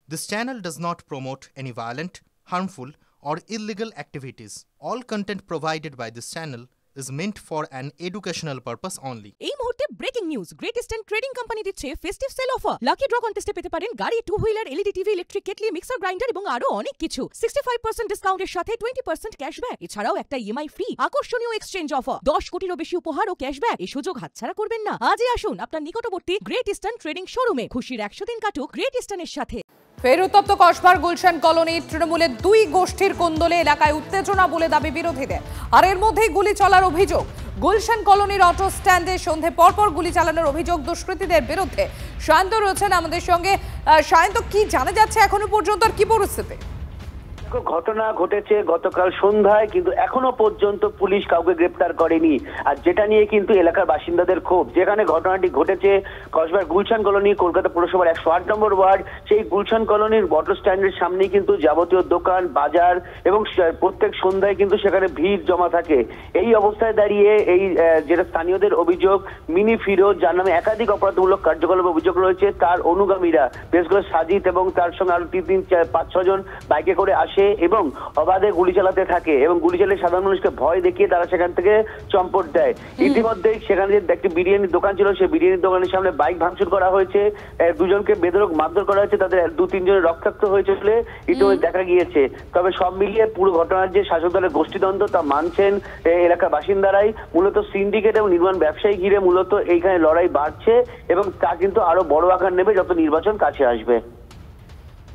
This channel does not promote any violent, harmful, or illegal activities. All content provided by this channel is meant for an educational purpose only. এই মুহূর্তে breaking news, great eastern trading company দিচ্ছে festive sale offer. Lucky draw কন্টেস্টে পেতে পারেন গাড়ি, two wheeler, LED TV, electric kettle, mixer grinder এবং আরো অনেক কিছু। 65% ডিসকাউন্টের সাথে 20% ক্যাশব্যাক, এছাড়াও একটা ইএমআই ফ্রি, আকর্ষণীয় এক্সচেঞ্জ অফার, 10 কোটিরও বেশি উপহার ও ক্যাশব্যাক। এই সুযোগ হাতছাড়া করবেন না। আজই আসুন আপনার নিকটবর্তী গ্রেট ইস্টার্ন ট্রেডিং শোরুমে। খুশির 100 দিন কাটুক গ্রেট ইস্টার্নের সাথে। ফের উত্তপ্ত কসবার গুলশান কলোনি। তৃণমূলের দুই গোষ্ঠীর কোন্দলে এলাকায় উত্তেজনা বলে দাবি বিরোধীদের। আর এর মধ্যেই গুলি চলার অভিযোগ। গুলশান কলোনির অটো স্ট্যান্ডে সন্ধে পরপর গুলি চালানোর অভিযোগ দুষ্কৃতীদের বিরুদ্ধে। শান্ত রয়েছেন আমাদের সঙ্গে। শান্ত, কি জানা যাচ্ছে এখনো পর্যন্ত, আর কি পরিস্থিতি? ঘটনা ঘটেছে গতকাল সন্ধ্যায়, কিন্তু এখনো পর্যন্ত পুলিশ কাউকে গ্রেপ্তার করেনি। আর যেটা নিয়ে কিন্তু এলাকার বাসিন্দাদের ক্ষোভ। যেখানে ঘটনাটি ঘটেছে কসবার গুলশান কলোনি, কলকাতা পৌরসভার 108 নম্বর ওয়ার্ড। সেই গুলশান কলোনির অটো স্ট্যান্ডের সামনেই কিন্তু যাবতীয় দোকান, বাজার এবং প্রত্যেক সন্ধ্যায় কিন্তু সেখানে ভিড় জমা থাকে। এই অবস্থায় দাঁড়িয়ে এই যেটা স্থানীয়দের অভিযোগ, মিনি ফিরোজ, যার নামে একাধিক অপরাধমূলক কার্যকলাপ অভিযোগ রয়েছে, তার অনুগামীরা বেশ করে সাজিদ এবং তার সঙ্গে আরো 5-6 জন বাইকে করে আসে এবং অবাধে গুলি চালাতে থাকে এবং গুলি চালিয়ে সাধারণ মানুষকে ভয় দেখিয়ে তারা সেখান থেকে চম্পট দেয়। ইতিমধ্যেই সেখানে যে একটি বিরিয়ানির দোকান ছিল, সেই বিরিয়ানির দোকানের সামনে বাইক ভাঙচুর করা হয়েছে, দুজনকে বেধড়ক মারধর করা হয়েছে, তাদের 2-3 জনের রক্তাক্ত হয়েছে বলে ইতিমধ্যে দেখা গিয়েছে। তবে সব মিলিয়ে পুরো ঘটনার যে শাসক দলের গোষ্ঠীদ্বন্দ্ব তা মানছেন এলাকার বাসিন্দারাই। মূলত সিন্ডিকেট এবং নির্মাণ ব্যবসায়ী ঘিরে মূলত এইখানে লড়াই বাড়ছে এবং তা কিন্তু আরো বড় আকার নেবে যত নির্বাচন কাছে আসবে।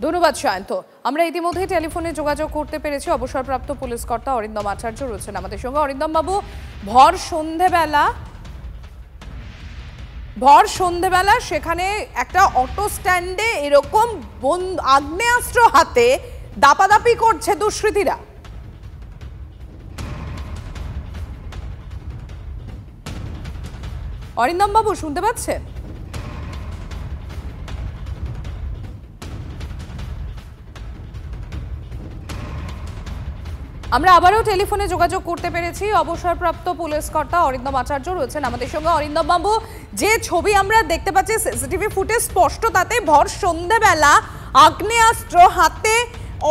ধন্যবাদ সায়ন্ত। আমরা ইতিমধ্যেই টেলিফোনে যোগাযোগ করতে পেরেছি অবসরপ্রাপ্ত পুলিশ কর্তা অরিন্দম আচার্য রয়েছেন আমাদের সঙ্গে। অরিন্দম বাবু, ভর সন্ধেবেলা সেখানে একটা অটো স্ট্যান্ডে এরকম আগ্নেয়াস্ত্র হাতে দাপাদাপি করছে দুষ্কৃতীরা। অরিন্দম বাবু শুনতে পাচ্ছেন? আমরা আবারও টেলিফোনে যোগাযোগ করতে পেরেছি অবসরপ্রাপ্ত পুলিশ কর্তা অরিন্দম আচার্য রয়েছেন আমাদের সঙ্গে। অরিন্দম বাবু, যে ছবি আমরা দেখতে পাচ্ছি সিসিটিভি ফুটেজ স্পষ্ট, তাতে ভর সন্ধ্যাবেলা আগ্নেয়াস্ত্র হাতে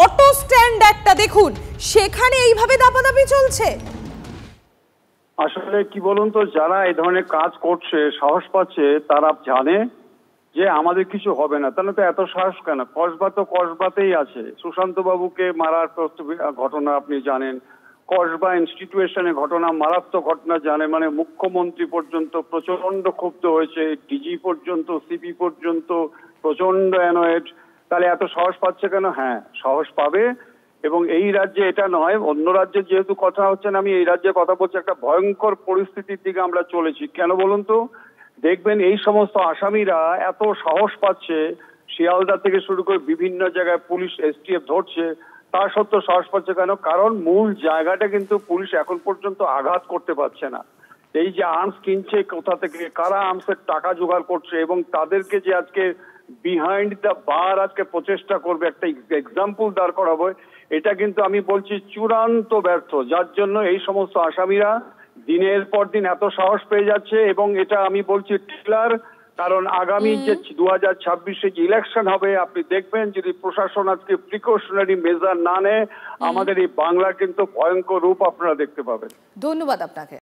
অটো স্ট্যান্ড একটা, দেখুন সেখানে এইভাবে দাপাদাপি চলছে। আসলে কি বলুন তো, যারা এই ধরনের কাজ করছে সাহস পাচ্ছে, তারা জানে যে আমাদের কিছু হবে না, তাহলে তো এত সাহস কেন? কসবা তো কসবাতেই আছে। সুশান্ত বাবুকে মারার ঘটনা আপনি জানেন, কসবা ইনস্টিটিউশনে ঘটনা, মারাত্মক ঘটনা জানে, মানে মুখ্যমন্ত্রী পর্যন্ত প্রচন্ড ক্ষুব্ধ হয়েছে, ডিজি পর্যন্ত, সিপি পর্যন্ত প্রচন্ড অ্যানয়েড। তাহলে এত সাহস পাচ্ছে কেন? হ্যাঁ, সাহস পাবে। এবং এই রাজ্যে এটা নয়, অন্য রাজ্যে যেহেতু কথা হচ্ছে না, আমি এই রাজ্যে কথা বলছি, একটা ভয়ঙ্কর পরিস্থিতির দিকে আমরা চলেছি। কেন বলুন তো? দেখবেন এই সমস্ত আসামিরা এত সাহস পাচ্ছে, শিয়ালদা থেকে শুরু করে বিভিন্ন জায়গায় পুলিশ এসটিএফ ধরছে, তা সত্ত্বেও সাহস পাচ্ছে কেন? কারণ মূল জায়গাটা কিন্তু পুলিশ এখন পর্যন্ত আঘাত করতে পারছে না। এই যে আর্মস কিনছে কোথা থেকে, কারা আর্মসের টাকা জোগাড় করছে এবং তাদেরকে যে আজকে বিহাইন্ড দ্য বার আজকে প্রচেষ্টা করবে, একটা এক্সাম্পল দাঁড় করাবো, এটা কিন্তু আমি বলছি চূড়ান্ত ব্যর্থ। যার জন্য এই সমস্ত আসামিরা দিনের পর দিন এত সাহস পেয়ে যাচ্ছে এবং এটা আমি বলছি ট্রিলার। কারণ আগামী যে 2026-এ যে ইলেকশন হবে, আপনি দেখবেন যদি প্রশাসন আজকে প্রিকশনারি মেজার না নেয়, আমাদের এই বাংলা কিন্তু ভয়ঙ্কর রূপ আপনারা দেখতে পাবেন। ধন্যবাদ আপনাকে।